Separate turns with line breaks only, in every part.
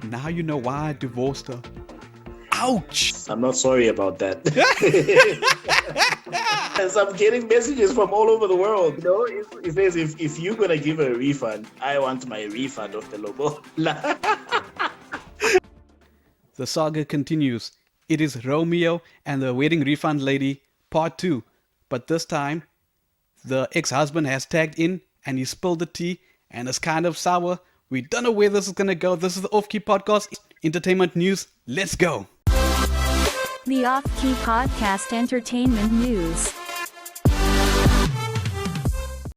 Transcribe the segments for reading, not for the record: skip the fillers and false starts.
Now you know why I divorced her. Ouch!
I'm not sorry about that. Yes, I'm getting messages from all over the world. It says if you're gonna give a refund, I want my refund of the logo.
The saga continues. It is Romeo and the wedding refund lady, part 2. But this time, the ex-husband has tagged in and he spilled the tea and it's kind of sour. We don't know where this is gonna go. This is the Off Key Podcast. Entertainment news. Let's go.
The Off Key Podcast Entertainment News.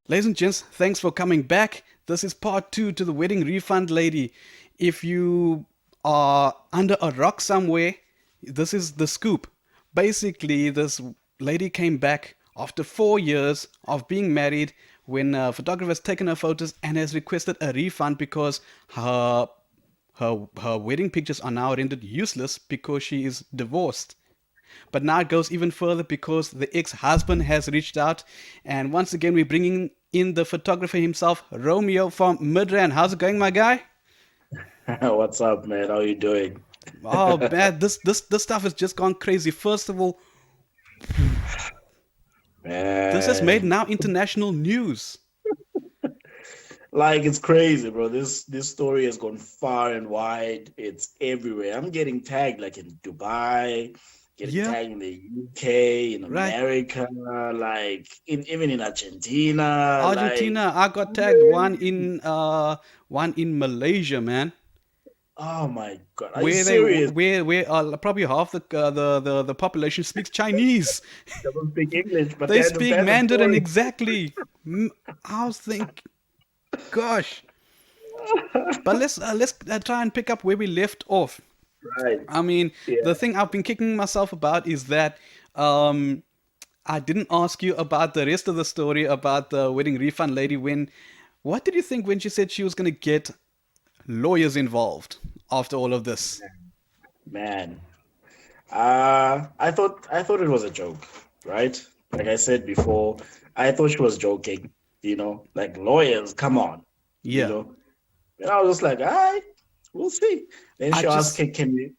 Ladies and gents, thanks for coming back. This is part 2 to the wedding refund lady. If you are under a rock somewhere, this is the scoop. Basically, this lady came back after 4 years of being married when a photographer has taken her photos and has requested a refund because her wedding pictures are now rendered useless because she is divorced. But now it goes even further because the ex-husband has reached out, and once again we're bringing in the photographer himself, Romeo from Midrand. How's it going, my guy?
What's up, man? How you doing?
Oh man, this stuff has just gone crazy. First of all,
Man,
this has made now international news.
like it's crazy, bro. This story has gone far and wide. It's everywhere. I'm getting tagged like in Dubai, getting tagged in the UK, in
Right.
America, like even in Argentina.
Argentina, I got tagged one in Malaysia, man.
Oh my God, are you
Where
serious?
where probably half the population speaks Chinese.
They don't speak English, but
They speak
understand the
Mandarin
story.
exactly. I was thinking, gosh. But let's try and pick up where we left off.
Right.
I mean,
Yeah.
the thing I've been kicking myself about is that I didn't ask you about the rest of the story about the wedding refund lady. What did you think when she said she was going to get lawyers involved after all of this?
Man, I thought it was a joke, right? Like I said before, I thought she was joking. Like lawyers, come on,
Yeah.
And I was just like, all right, we'll see. Then
I
she asked,
just-
can we,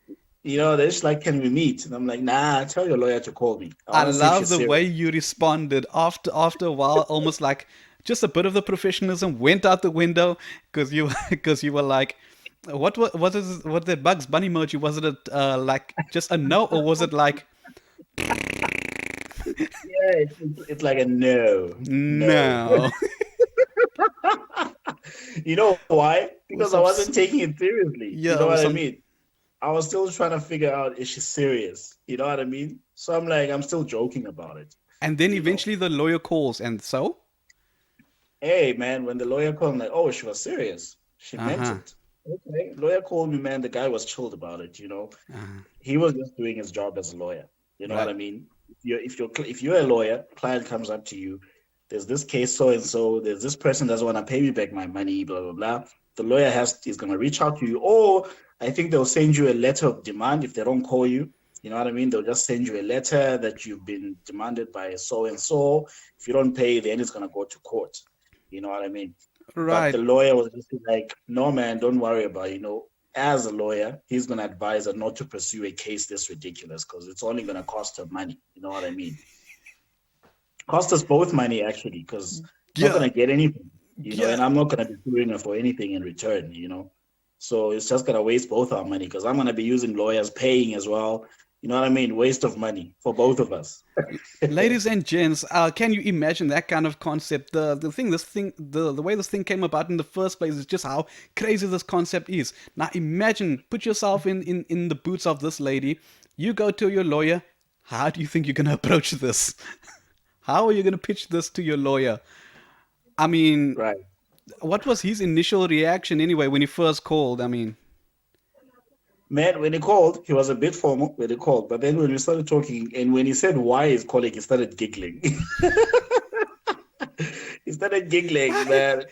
then she's like, can we meet? And I'm like, nah, tell your lawyer to call me.
I
wanna see if
love
she's
the
serious.
way you responded after a while, almost like just a bit of the professionalism went out the window because you were like, what that Bugs Bunny emoji? Was it like just a no, or was it like
Yeah, it's like a no.
no?
You know why? Because I
some
wasn't taking it seriously.
Yeah,
You know what I
some-
mean? I was still trying to figure out, is she serious? You know what I mean? So I'm like, I'm still joking about it.
And then eventually the lawyer calls, and so
Hey, man, when the lawyer called, I'm like, oh, she was serious. She meant
Uh-huh.
it. Okay. Lawyer called me, man. The guy was chilled about it, He was just doing his job as a lawyer. You know what I
Right.
mean? If you're a lawyer, client comes up to you, there's this case so and so, there's this person doesn't want to pay me back my money, blah blah blah. The lawyer is gonna reach out to you, or I think they'll send you a letter of demand if they don't call you. You know what I mean? They'll just send you a letter that you've been demanded by so and so. If you don't pay, then it's gonna go to court. You know what I mean?
right.
But the lawyer was just like, no, man, don't worry about it. As a lawyer, he's going to advise her not to pursue a case this ridiculous because it's only going to cost her money. You know what I mean? Cost us both money, actually, because I'm
Yeah.
not going to get anything,
Yeah.
and I'm not going to be suing her for anything in return, So it's just going to waste both our money because I'm going to be using lawyers paying as well. You know what I mean? Waste of money for both of us.
Ladies and gents, can you imagine that kind of concept? The way this thing came about in the first place is just how crazy this concept is. Now imagine, put yourself in the boots of this lady. You go to your lawyer. How do you think you're gonna approach this? How are you gonna pitch this to your lawyer? I mean,
Right.
what was his initial reaction anyway when he first called? I mean,
Man, when he called, he was a bit formal when he called. But then when we started talking, and when he said why he's calling, he started giggling. He started giggling, man.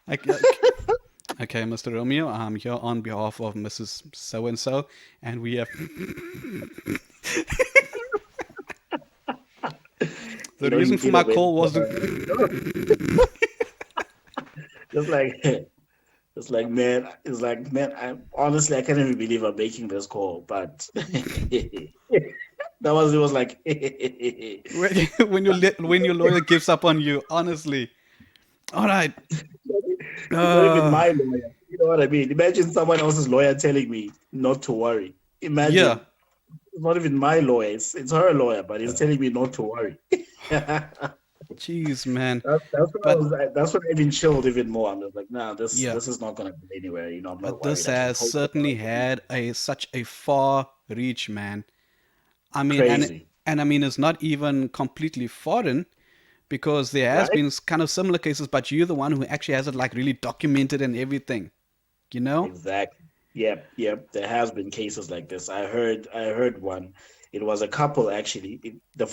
okay, Mr. Romeo, I'm here on behalf of Mrs. So-and-so, and we have... The reason for my call was...
Just like, It's like, man, I honestly I can't even believe I'm making this call, but that it was like
When your lawyer gives up on you, honestly. All right.
it's not even
Uh,
my lawyer. You know what I mean? Imagine someone else's lawyer telling me not to worry.
yeah.
Imagine it's not even my lawyer, it's her lawyer, but he's telling me not to worry.
Jeez, man. But
That's when I even chilled even more. I'm just like, nah, this
yeah,
this is not gonna go anywhere. I'm not
but this
worried. I can
has
post it
certainly
out.
had a such a far reach, man. I mean,
Crazy,
and I mean, it's not even completely foreign because there has
right?
been kind of similar cases, but you're the one who actually has it like really documented and everything, you know?
Exactly. Yep, yep. There has been cases like this. I heard one. It was a couple actually. There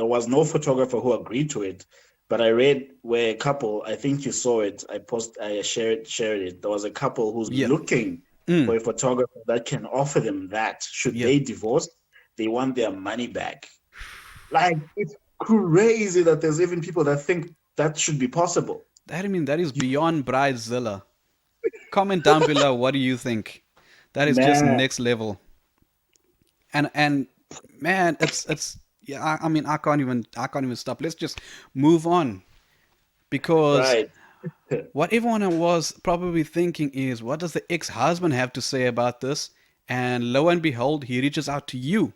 was no photographer who agreed to it, but I read where a couple, I think you saw it. I shared it. There was a couple who's
Yeah.
looking
Mm,
for a photographer that can offer them that. Should
yeah.
they divorce, they want their money back. Like it's crazy that there's even people that think that should be possible.
That I mean, that is beyond Bridezilla. Comment down below. What do you think? That is just
Man,
next level. And man, it's yeah. I mean, I can't even stop. Let's just move on because
right.
what everyone was probably thinking is, what does the ex-husband have to say about this? And lo and behold, he reaches out to you.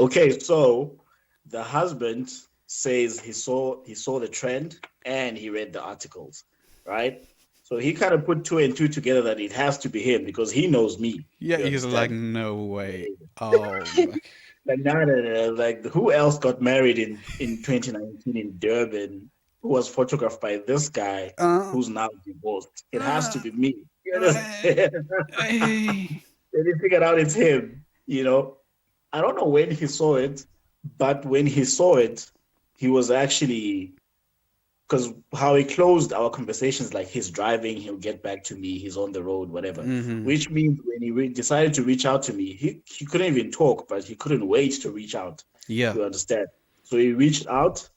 Okay, so the husband says he saw the trend and he read the articles, right? So he kind of put two and two together that it has to be him because he knows me.
Yeah,
You
he's like,
understand?
no way. Oh my.
Like, no, no, no, like who else got married in 2019 in Durban who was photographed by this guy
Uh,
who's now divorced? It has to
uh,
be me. You
uh,
understand?
hey.
Then he figured out it's him. I don't know when he saw it, but when he saw it, he was actually because how he closed our conversations, like he's driving, he'll get back to me, he's on the road, whatever.
Mm-hmm.
Which means when he decided to reach out to me, he couldn't even talk, but he couldn't wait to reach out.
Yeah.
You understand? So he reached out.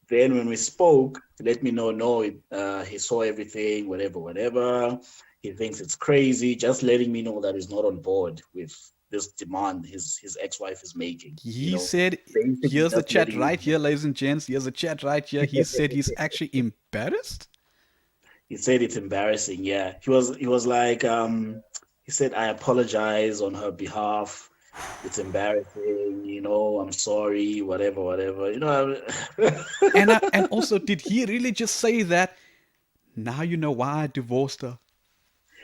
Then when we spoke, he let me know, no, he saw everything, whatever, whatever. He thinks it's crazy, just letting me know that he's not on board with this demand his ex-wife is making.
He said,
Basically
here's the
just
chat
letting me
right here, ladies and gents. Here's the chat right here. He said he's actually embarrassed.
he said it's embarrassing. Yeah, he was like, he said, I apologize on her behalf. It's embarrassing. I'm sorry. Whatever, whatever.
And also, did he really just say that? Now you know why I divorced her.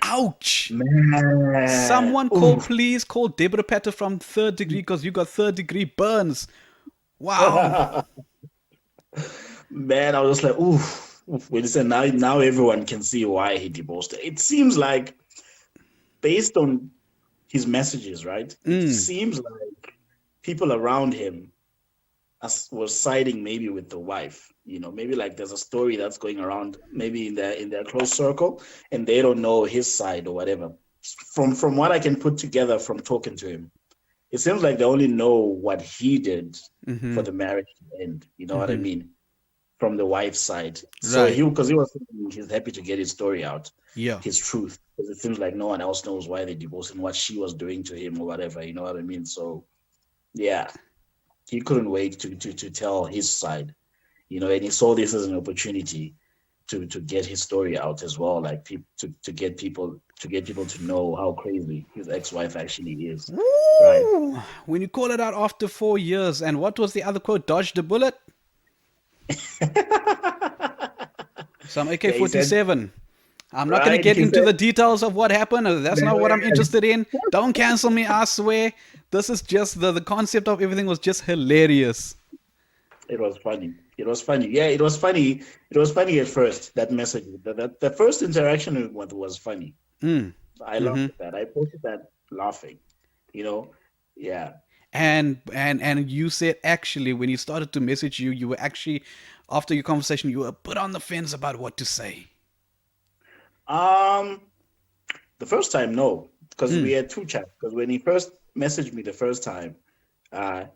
Ouch!
Man,
Someone call,
oof.
please call Deborah Patter from third degree because you got third degree burns. Wow.
Man, I was just like, oof. When he said now everyone can see why he divorced her. It seems like based on his messages, right? It
Mm,
seems like people around him was siding maybe with the wife. Maybe like there's a story that's going around maybe in their close circle, and they don't know his side or whatever. From what I can put together from talking to him, it seems like they only know what he did
mm-hmm,
for the marriage to end. You know what I
mm-hmm.
mean? From the wife's side. So
Right.
because he was saying he's happy to get his story out,
Yeah.
his truth, because it seems like no one else knows why they divorced and what she was doing to him or whatever. You know what I mean? So yeah, he couldn't wait to tell his side. And he saw this as an opportunity to get his story out as well, like to get people to know how crazy his ex-wife actually is, right?
Woo! When you call it out after 4 years, and what was the other quote? Dodged the bullet? Some AK
Yeah, he said,
47. I'm not going to
right?
get
He
into
said,
the details of what happened. That's not what I'm
man,
interested in. Don't cancel me, I swear. This is just the concept of everything was just hilarious.
it was funny. It was funny. Yeah, it was funny. It was funny at first. That message, that the first interaction was funny.
Mm.
I laughed
Hmm.
at that. I posted that laughing. You know, yeah.
And you said actually when he started to message you, you were actually after your conversation, you were put on the fence about what to say.
Um, the first time, no, because we
Mm.
had two chats. Because when he first messaged me the first time,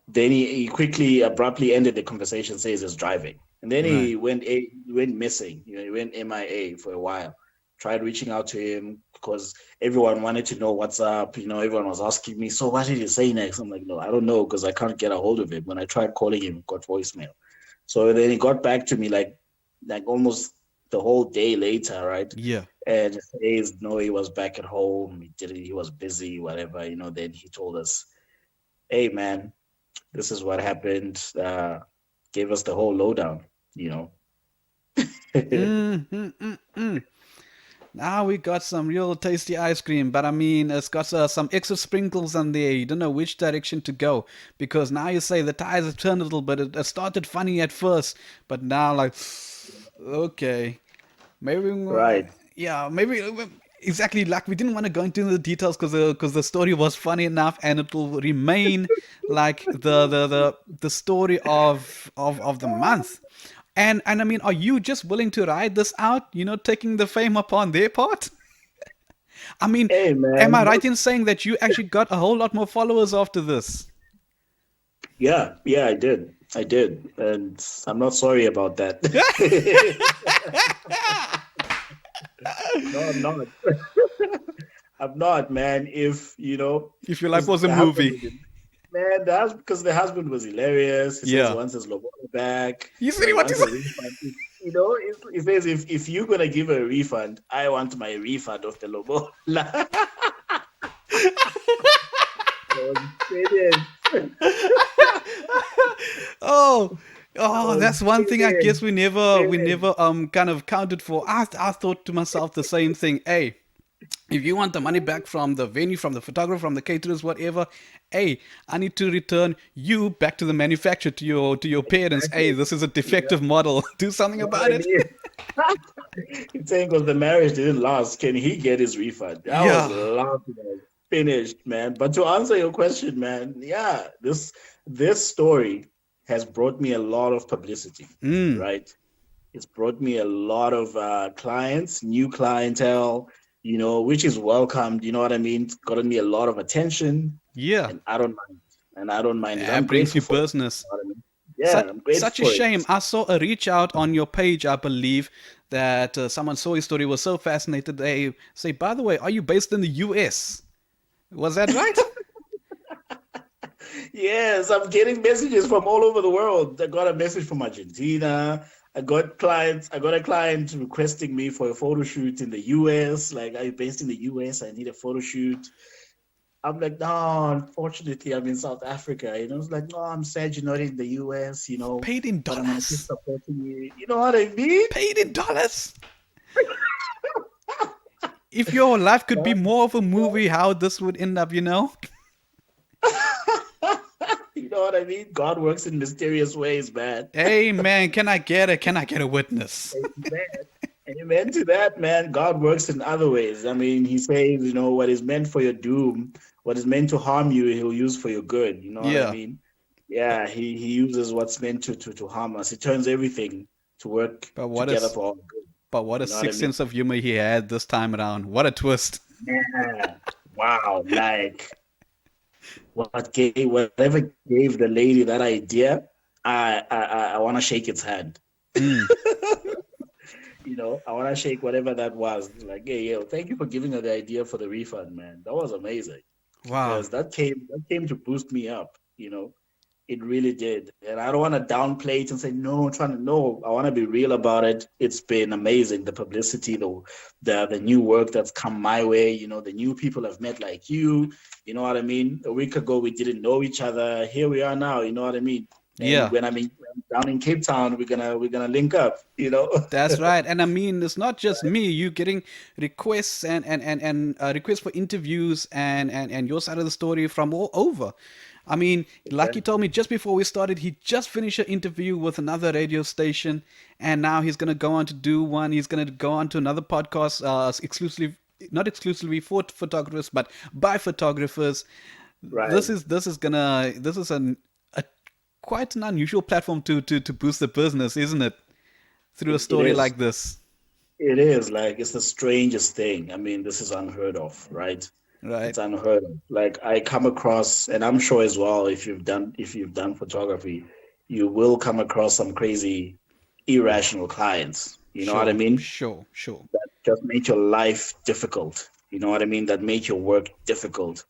then he quickly, abruptly ended the conversation, says he's driving, and then
Right.
he went missing. He went MIA for a while. tried reaching out to him because everyone wanted to know what's up. Everyone was asking me, so what did he say next? I'm like, no, I don't know because I can't get a hold of him. When I tried calling him, got voicemail. So then he got back to me like almost the whole day later, right?
Yeah.
And says no, he was back at home. He was busy, whatever. Then he told us, hey man, this is what happened. Gave us the whole lowdown. You know.
Mm, mm, mm, mm. Now we got some real tasty ice cream, but I mean, it's got some extra sprinkles on there. You don't know which direction to go because now you say the tires have turned a little bit. It started funny at first, but now like, okay, maybe,
Right.
yeah, maybe exactly like we didn't want to go into the details because the story was funny enough, and it will remain like the story of the month. And I mean, are you just willing to ride this out? Taking the fame upon their part. I mean,
Hey
am I
man.
right in saying that you actually got a whole lot more followers after this?
Yeah, I did, and I'm not sorry about that. No, I'm not. I'm not, man. If
If your life
because
was a
the husband
movie.
was man, because the husband was hilarious. He says he
Yeah.
wants his lobola back.
You see
He
what
wants
is
a refund. He says if you're gonna give a refund, I want my refund of the lobola. I was finished.
Oh,
I
oh,
was
that's one thing I guess
finished.
we never kind of counted for. I thought to myself the same thing. Hey, if you want the money back from the venue, from the photographer, from the caterers, whatever, hey, I need to return you back to the manufacturer, to your parents. Hey,
Exactly.
this is a
Yeah.
defective model. Do something
You know what
about
I
it.
mean? He's saying because the marriage didn't last, can he get his refund? I was
Yeah.
laughing. I was finished, man. But to answer your question, man, yeah, this story has brought me a lot of publicity,
Mm.
right? It's brought me a lot of clients, new clientele, which is welcomed. You know what I mean? It's gotten me a lot of attention,
Yeah.
and I don't mind. And I don't mind it. I'm
That brings
grateful
you
for it.
business.
You know what I mean?
Such
Yeah, I'm grateful
such a
for it.
shame. I saw a reach out on your page, I believe, that someone saw his story, was so fascinated. They say, by the way, are you based in the U.S.? Was that right?
Yes, I'm getting messages from all over the world. I got a message from Argentina. I got a client requesting me for a photo shoot in the US. Like, are you based in the US? I need a photo shoot. I'm like, no, unfortunately, I'm in South Africa. It's like, no, I'm sad you're not in the US,
Paid in
but I'm gonna keep
dollars.
supporting you. You know what I mean?
Paid in dollars. If your life could be more of a movie, how this would end up?
You know what I mean? God works in mysterious ways, man.
Hey man, can I get it? Can I get a witness?
Amen. Amen to that, man. God works in other ways. I mean, he says, what is meant for your doom, what is meant to harm you, he'll use for your good. You know what I
Yeah,
mean? Yeah, he uses what's meant to harm us. He turns everything to work
but what
together
is
for our good.
but what a
You know what I
sixth
mean?
sense of humor he had this time around. What a twist.
Yeah. Wow. Like whatever gave the lady that idea, I want to shake its hand.
Mm,
I want to shake whatever that was. Like, hey, yo, thank you for giving her the idea for the refund, man. That was amazing
wow.
because that came to boost me up. It really did. And I don't want to downplay it and say no. Trying to no. I want to be real about it. It's been amazing. The publicity, the new work that's come my way. The new people I've met like you. You know what I mean? A week ago we didn't know each other. Here we are now. You know what I mean? And
Yeah.
when I'm down in Cape Town, we're gonna link up.
That's right. And I mean, it's not just me. You getting requests and requests for interviews and your side of the story from all over. I mean, like he told me just before we started, he just finished an interview with another radio station, and now he's going to go on to do one. He's going to go on to another podcast, exclusively, not exclusively for photographers, but by photographers.
Right.
This is a quite an unusual platform to boost the business, isn't it? Through a
It
story
is.
like this.
It is like it's the strangest thing. I mean, this is unheard of, right?
Right.
It's unheard of. Like I come across, and I'm sure as well, if you've done photography, you will come across some crazy, irrational clients. You know what I
Sure,
mean?
sure, sure.
just made your life difficult. You know what I mean? That made your work difficult.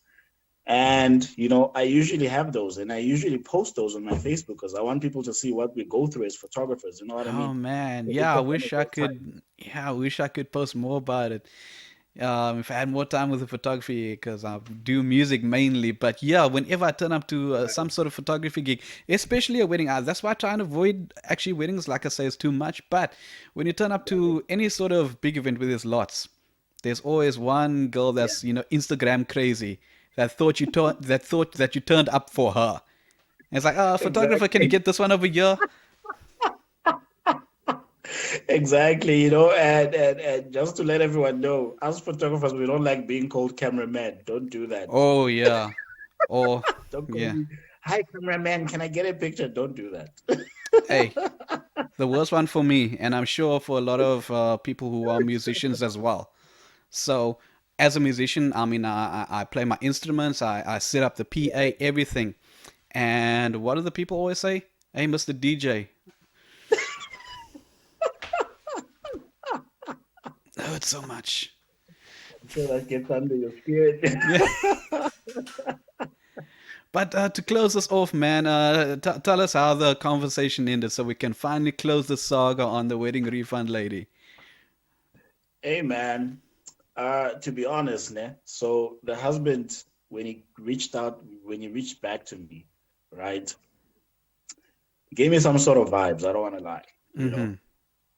And, I usually have those and I usually post those on my Facebook because I want people to see what we go through as photographers. You know what I
Oh
mean?
man,
Because it's
yeah, I
just one
wish
of
I
those times.
could. Yeah, I wish I could post more about it. If I had more time with the photography, because I do music mainly. But yeah, whenever I turn up to some
Right.
sort of photography gig, especially a wedding, that's why I try and avoid actually weddings. Like I say, is too much. But when you turn up
Right.
to any sort of big event where there's lots, there's always one girl
Yeah.
that's Instagram crazy that thought that you turned up for her. And it's like, photographer, can you
Exactly.
get this one over here?
Exactly. And just to let everyone know, as photographers, we don't like being called cameraman. Don't do that.
Oh yeah. Oh
Don't call
yeah.
me, hi, cameraman, can I get a picture? Don't do that.
Hey, the worst one for me, and I'm sure for a lot of people who are musicians as well. So, as a musician, I mean, I play my instruments, I set up the PA, everything. And what do the people always say? Hey, Mr. DJ, hurts so much.
So that gets under your skin.
Yeah. But to close us off, man, tell us how the conversation ended so we can finally close the saga on the wedding refund lady.
Hey, man. To be honest, ne? So the husband, when he reached back to me, right, gave me some sort of vibes. I don't want to lie,
Mm-hmm.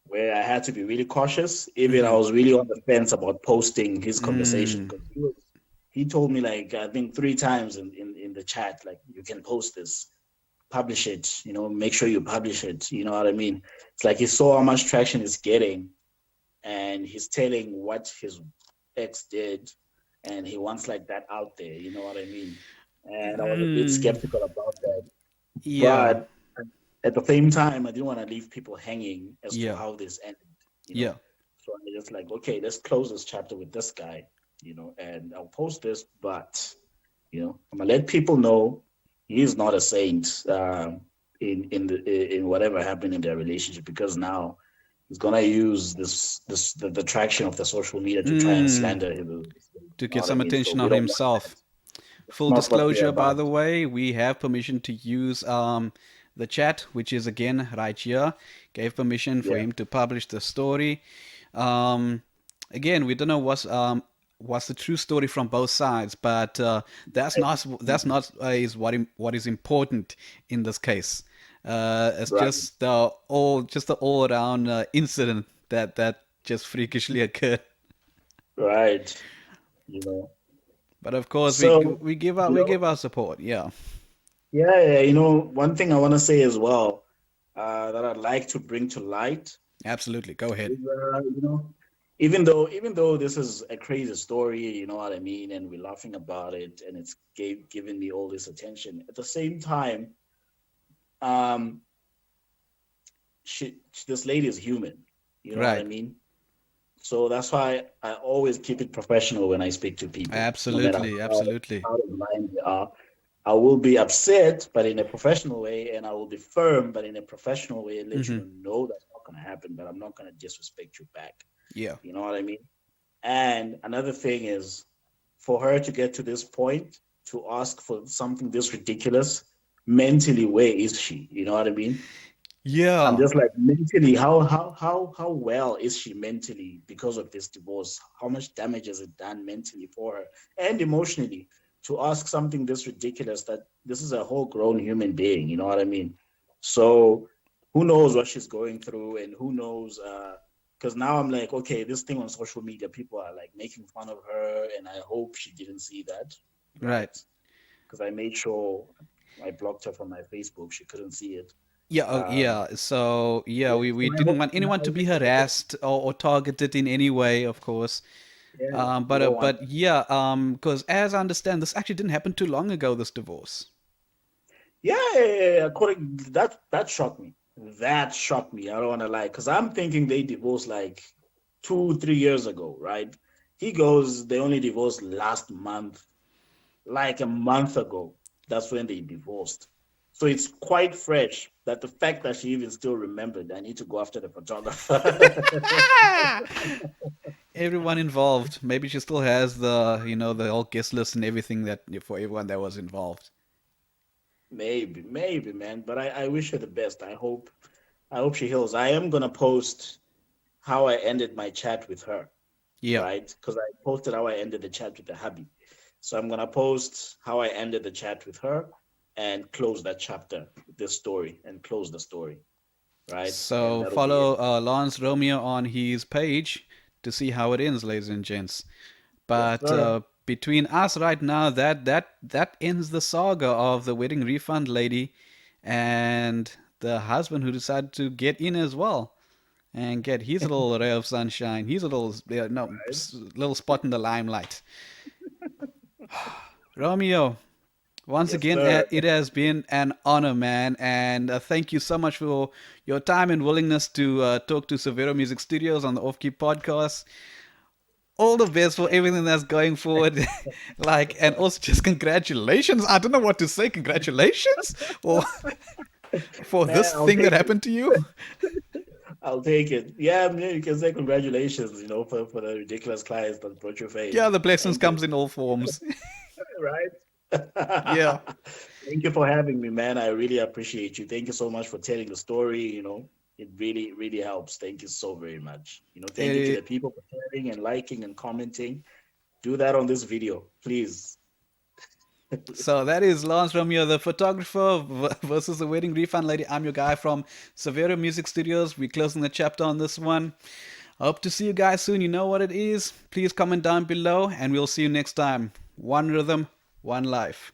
where I had to be really cautious. Even I
Mm-hmm.
was really on the fence about posting his conversation
Mm.
because he told me like I think three times in the chat like you can post this, publish it, make sure you publish it. You know what I mean? It's like he saw how much traction it's getting, and he's telling what his ex did, and he wants like that out there. You know what I mean? And I was a bit
Mm.
skeptical about that,
Yeah.
but at the same time, I didn't want to leave people hanging as to
Yeah.
how this ended. You know,
Yeah.
so I just like, okay, let's close this chapter with this guy. And I'll post this, but I'm gonna let people know he's not a saint in whatever happened in their relationship because now he's gonna use the traction of the social media to try and
Mm.
slander him.
To
You know
get
what I
some
mean? So
attention
we
on
don't want that.
himself.
It's
Full
not what we're
disclosure, by
about.
the way, we have permission to use the chat, which is again right here. Gave permission for
Yeah,
him to publish the story. Um, Again, we don't know what's the true story from both sides, but that's not is what is important in this case. It's
right,
just the all around incident that just freakishly occurred.
right. You know.
But of course,
So you
we
know,
give our support. Yeah,
yeah. One thing I want to say as well that I'd like to bring to light
absolutely. Go ahead.
is, even though this is a crazy story, you know what I mean, and we're laughing about it, and it's given me all this attention. At the same time, um, this lady is human. You know what I
Right.
mean? So that's why I always keep it professional when I speak to people, no matter
Absolutely.
how
Absolutely.
out of line they are. I will be upset, but in a professional way, and I will be firm, but in a professional way, and let you
Hmm.
know that's not going to happen. But I'm not going to disrespect you back.
Yeah.
You know what I mean? And another thing is, for her to get to this point, to ask for something this ridiculous, mentally, where is she? You know what I mean? I'm
Yeah.
just like mentally, how well is she mentally because of this divorce? How much damage has it done mentally for her and emotionally to ask something this ridiculous that this is a whole grown human being, you know what I mean? So who knows what she's going through and who knows because now I'm like, okay, this thing on social media, people are like making fun of her, and I hope she didn't see that,
Right.
right? Because I made sure I blocked her from my Facebook. She couldn't see it.
Yeah. Oh,
Um,
yeah. So yeah,
yeah,
we
so
didn't want anyone
I
to be
hope she gets,
harassed or targeted in any way, of course.
yeah, we don't want
But
that.
yeah. Because as I understand, this actually didn't happen too long ago. This divorce.
Yeah, yeah, yeah, yeah, according that shocked me. That shocked me. I don't want to lie, because I'm thinking they divorced like 2, 3 years ago, right? He goes, they only divorced last month, like a month ago. That's when they divorced. So it's quite fresh that the fact that she even still remembered, I need to go after the photographer.
Everyone involved. Maybe she still has the, the whole guest list and everything that for everyone that was involved.
Maybe, man. But I wish her the best. I hope she heals. I am gonna post how I ended my chat with her,
Yeah.
right? Because I posted how I ended the chat with the hubby. So I'm gonna post how I ended the chat with her and close that chapter, this story, and close the story, right? And
So
that'll be it.
follow Lawrence Romeo on his page to see how it ends, ladies and gents.
Yes,
But
sir.
between us right now, that ends the saga of the wedding refund lady and the husband who decided to get in as well and get his little ray of sunshine, his little no
Right?
little spot in the limelight. Romeo, once
Yes,
again,
sir.
it has been an honor, man, and thank you so much for your time and willingness to talk to Severo Music Studios on the Off Key podcast. All the best for everything that's going forward. Like, and also just congratulations. I don't know what to say. Congratulations or for
Man,
this
I'll
thing that
take it.
happened to you.
I'll take it. Yeah, man, you can say congratulations, for the ridiculous clients that brought you
Yeah,
fame.
the blessings
Thank you.
comes in all forms.
Right?
Yeah.
Thank you for having me, man. I really appreciate you. Thank you so much for telling the story. It really, really helps. Thank you so very much. Thank you to the
It,
people for sharing and liking and commenting. Do that on this video, please.
so that is Lance Romeo, the photographer versus the wedding refund lady. I'm your guy from Severo Music Studios. We're closing the chapter on this one. Hope to see you guys soon. You know what it is. Please comment down below, and we'll see you next time. One rhythm, one life.